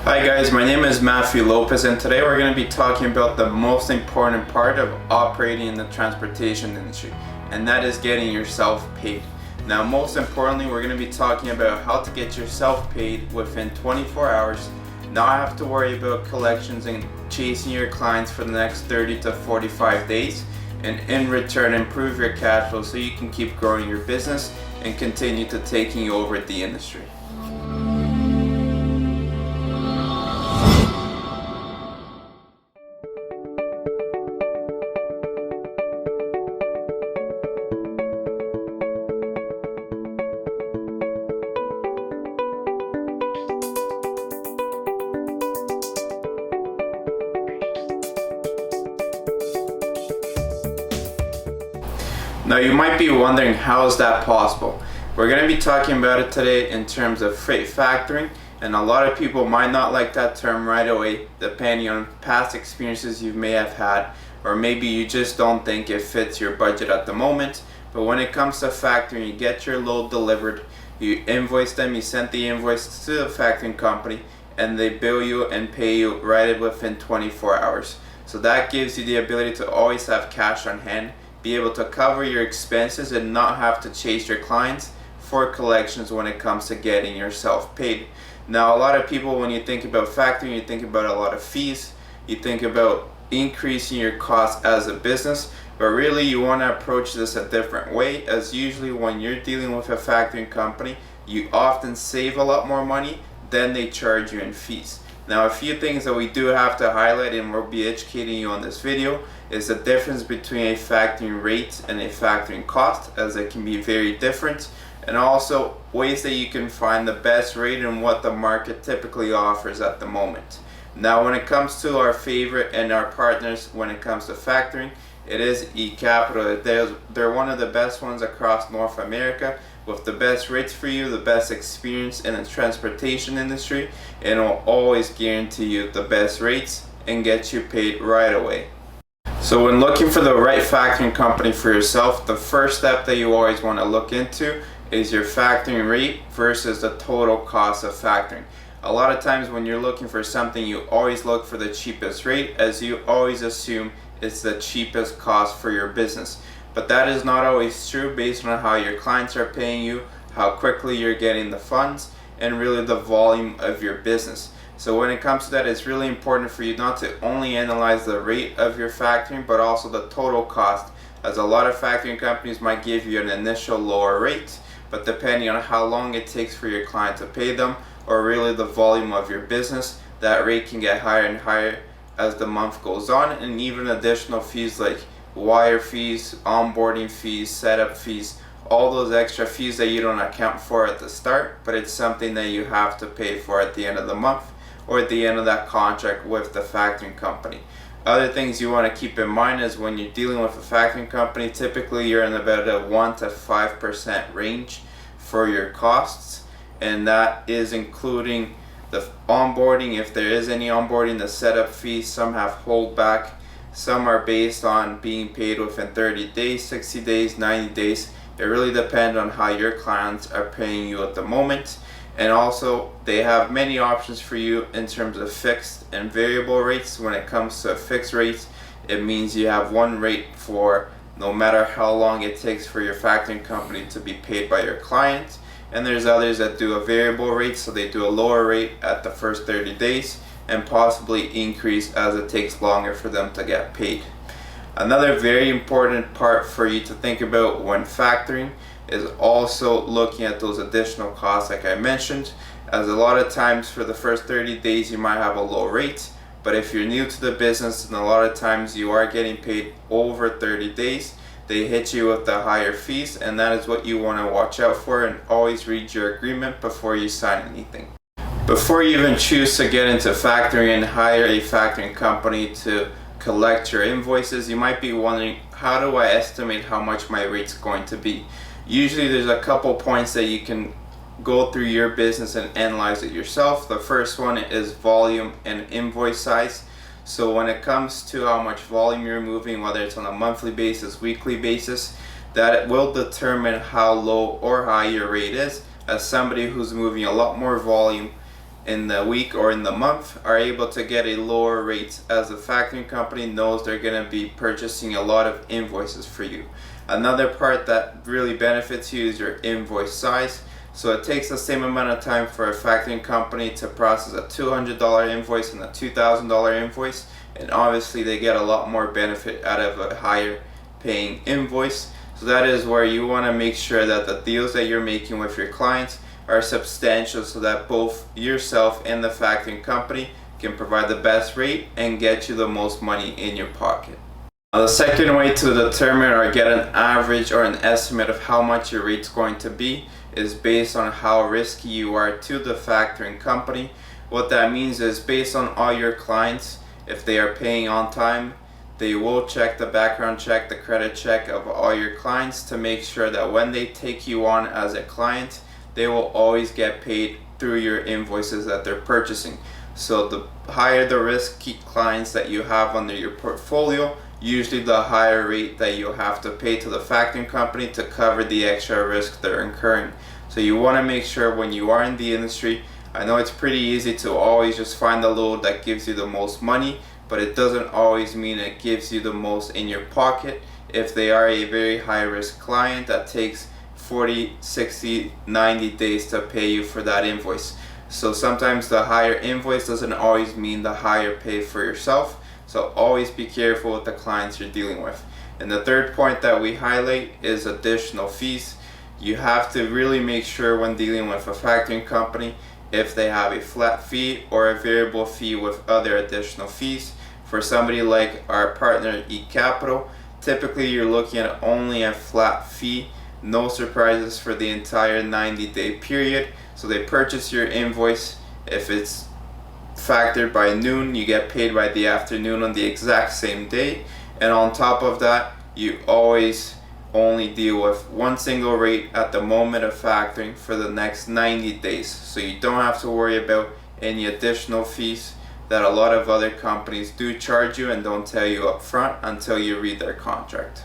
Hi guys, my name is Matthew Lopez and today we're going to be talking about the most important part of operating in the transportation industry, and that is getting yourself paid. Now, most importantly, we're going to be talking about how to get yourself paid within 24 hours, not have to worry about collections and chasing your clients for the next 30 to 45 days, and in return improve your cash flow so you can keep growing your business and continue to taking over the industry. Now you might be wondering, how is that possible? We're going to be talking about it today in terms of freight factoring, and a lot of people might not like that term right away depending on past experiences you may have had, or maybe you just don't think it fits your budget at the moment. But when it comes to factoring, you get your load delivered, you invoice them, you send the invoice to the factoring company, and they bill you and pay you right within 24 hours. So that gives you the ability to always have cash on hand, be able to cover your expenses and not have to chase your clients for collections when it comes to getting yourself paid. Now, a lot of people, when you think about factoring, you think about a lot of fees, you think about increasing your costs as a business, but really you want to approach this a different way, as usually when you're dealing with a factoring company, you often save a lot more money than they charge you in fees. Now, a few things that we do have to highlight, and we'll be educating you on this video, is the difference between a factoring rate and a factoring cost, as it can be very different, and also ways that you can find the best rate and what the market typically offers at the moment. Now, when it comes to our favorite and our partners when it comes to factoring, it is eCapital. They're one of the best ones across North America, with the best rates for you, the best experience in the transportation industry, and will always guarantee you the best rates and get you paid right away. So when looking for the right factoring company for yourself, the first step that you always want to look into is your factoring rate versus the total cost of factoring. A lot of times when you're looking for something, you always look for the cheapest rate, as you always assume it's the cheapest cost for your business. But that is not always true based on how your clients are paying you, how quickly you're getting the funds, and really the volume of your business. So when it comes to that, it's really important for you not to only analyze the rate of your factoring, but also the total cost, as a lot of factoring companies might give you an initial lower rate, but depending on how long it takes for your client to pay them, or really the volume of your business, that rate can get higher and higher as the month goes on, and even additional fees like wire fees, onboarding fees, setup fees, all those extra fees that you don't account for at the start, but it's something that you have to pay for at the end of the month or at the end of that contract with the factoring company. Other things you want to keep in mind is when you're dealing with a factoring company, typically you're in about a 1 to 5% range for your costs, and that is including the onboarding, if there is any onboarding, the setup fees. Some have holdback, some are based on being paid within 30 days, 60 days, 90 days. It really depends on how your clients are paying you at the moment. And also, they have many options for you in terms of fixed and variable rates. When it comes to fixed rates, it means you have one rate for no matter how long it takes for your factoring company to be paid by your client. And there's others that do a variable rate, so they do a lower rate at the first 30 days and possibly increase as it takes longer for them to get paid. Another very important part for you to think about when factoring is also looking at those additional costs like I mentioned, as a lot of times for the first 30 days you might have a low rate, but if you're new to the business and a lot of times you are getting paid over 30 days, they hit you with the higher fees, and that is what you want to watch out for, and always read your agreement before you sign anything. Before you even choose to get into factoring and hire a factoring company to collect your invoices, you might be wondering, how do I estimate how much my rate's going to be? Usually there's a couple points that you can go through your business and analyze it yourself. The first one is volume and invoice size. So when it comes to how much volume you're moving, whether it's on a monthly basis, weekly basis, that will determine how low or high your rate is. As somebody who's moving a lot more volume, in the week or in the month are able to get a lower rate, as the factoring company knows they're going to be purchasing a lot of invoices for you. Another part that really benefits you is your invoice size. So it takes the same amount of time for a factoring company to process a $200 invoice and a $2,000 invoice, and obviously they get a lot more benefit out of a higher paying invoice. So that is where you want to make sure that the deals that you're making with your clients are substantial, so that both yourself and the factoring company can provide the best rate and get you the most money in your pocket. Now, the second way to determine or get an average or an estimate of how much your rate's going to be is based on how risky you are to the factoring company. What that means is, based on all your clients, if they are paying on time, they will check the background check, the credit check of all your clients to make sure that when they take you on as a client, they will always get paid through your invoices that they're purchasing. So the higher the risky clients that you have under your portfolio, usually the higher rate that you'll have to pay to the factoring company to cover the extra risk they're incurring. So you want to make sure when you are in the industry, I know it's pretty easy to always just find the load that gives you the most money, but it doesn't always mean it gives you the most in your pocket. If they are a very high risk client that takes 40, 60, 90 days to pay you for that invoice. So sometimes the higher invoice doesn't always mean the higher pay for yourself. So always be careful with the clients you're dealing with. And the third point that we highlight is additional fees. You have to really make sure when dealing with a factoring company if they have a flat fee or a variable fee with other additional fees. For somebody like our partner eCapital, typically you're looking at only a flat fee, no surprises for the entire 90-day period. So they purchase your invoice. If it's factored by noon, you get paid by the afternoon on the exact same day. And on top of that, you always only deal with one single rate at the moment of factoring for the next 90 days. So you don't have to worry about any additional fees that a lot of other companies do charge you and don't tell you up front until you read their contract.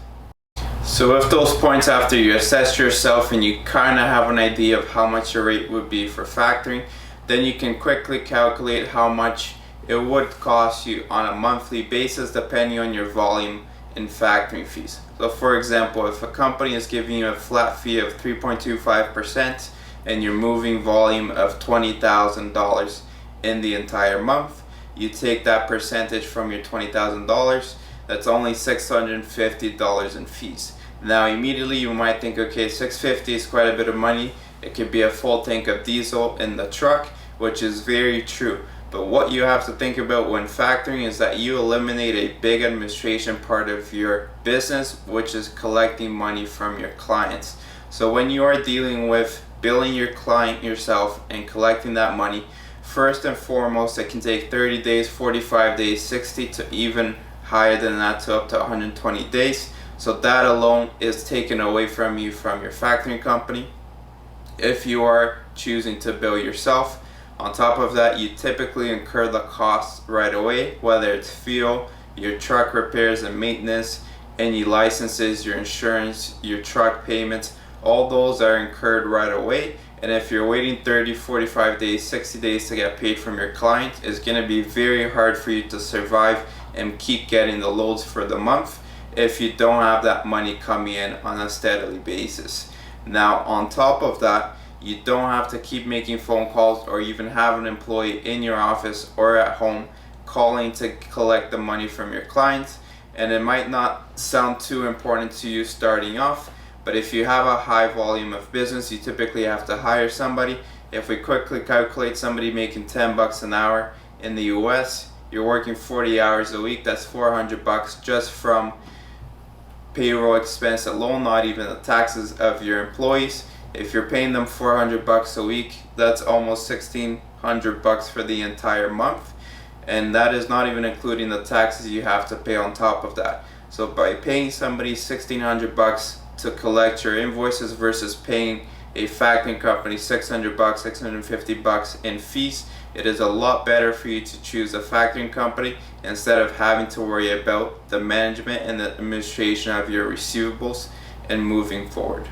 So with those points, after you assess yourself and you kind of have an idea of how much your rate would be for factoring, then you can quickly calculate how much it would cost you on a monthly basis depending on your volume in factoring fees. So for example, if a company is giving you a flat fee of 3.25% and you're moving volume of $20,000 in the entire month, you take that percentage from your $20,000, that's only $650 in fees. Now immediately you might think, okay, $650 is quite a bit of money. It could be a full tank of diesel in the truck, which is very true. But what you have to think about when factoring is that you eliminate a big administration part of your business, which is collecting money from your clients. So when you are dealing with billing your client yourself and collecting that money, first and foremost, it can take 30 days, 45 days, 60 to even higher than that, to up to 120 days. So that alone is taken away from you from your factoring company if you are choosing to bill yourself. On top of that, you typically incur the costs right away, whether it's fuel, your truck repairs and maintenance, any licenses, your insurance, your truck payments, all those are incurred right away. And if you're waiting 30, 45 days, 60 days to get paid from your client, it's going to be very hard for you to survive and keep getting the loads for the month if you don't have that money coming in on a steadily basis. Now on top of that, you don't have to keep making phone calls or even have an employee in your office or at home calling to collect the money from your clients. And it might not sound too important to you starting off, but if you have a high volume of business, you typically have to hire somebody. If we quickly calculate somebody making $10 an hour in the US, you're working 40 hours a week, that's $400 just from payroll expense alone, not even the taxes of your employees. If you're paying them $400 a week, that's almost $1,600 for the entire month. And that is not even including the taxes you have to pay on top of that. So by paying somebody $1,600 to collect your invoices versus paying a factoring company $600, $650 in fees, it is a lot better for you to choose a factoring company instead of having to worry about the management and the administration of your receivables and moving forward.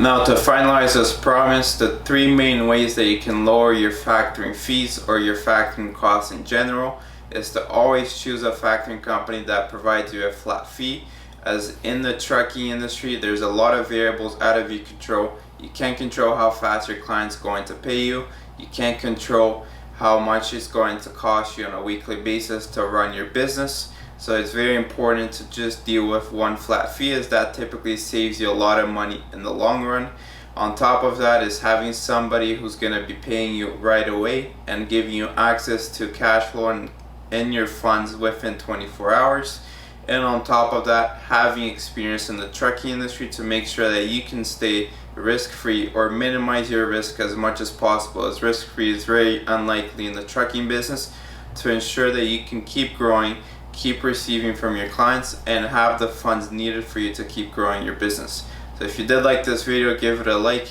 Now, to finalize this promise, the three main ways that you can lower your factoring fees or your factoring costs in general is to always choose a factoring company that provides you a flat fee. As in the trucking industry, there's a lot of variables out of your control. You can't control how fast your client's going to pay you. You can't control how much it's going to cost you on a weekly basis to run your business. So it's very important to just deal with one flat fee, as that typically saves you a lot of money in the long run. On top of that is having somebody who's going to be paying you right away and giving you access to cash flow and in your funds within 24 hours. And on top of that, having experience in the trucking industry to make sure that you can stay risk-free or minimize your risk as much as possible, as risk-free is very unlikely in the trucking business, to ensure that you can keep growing, keep receiving from your clients, and have the funds needed for you to keep growing your business. So if you did like this video, give it a like,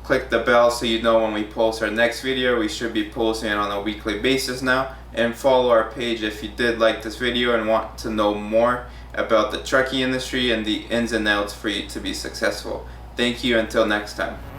click the bell so you know when we post our next video. We should be posting it on a weekly basis now, and follow our page if you did like this video and want to know more about the trucking industry and the ins and outs for you to be successful. Thank you, until next time.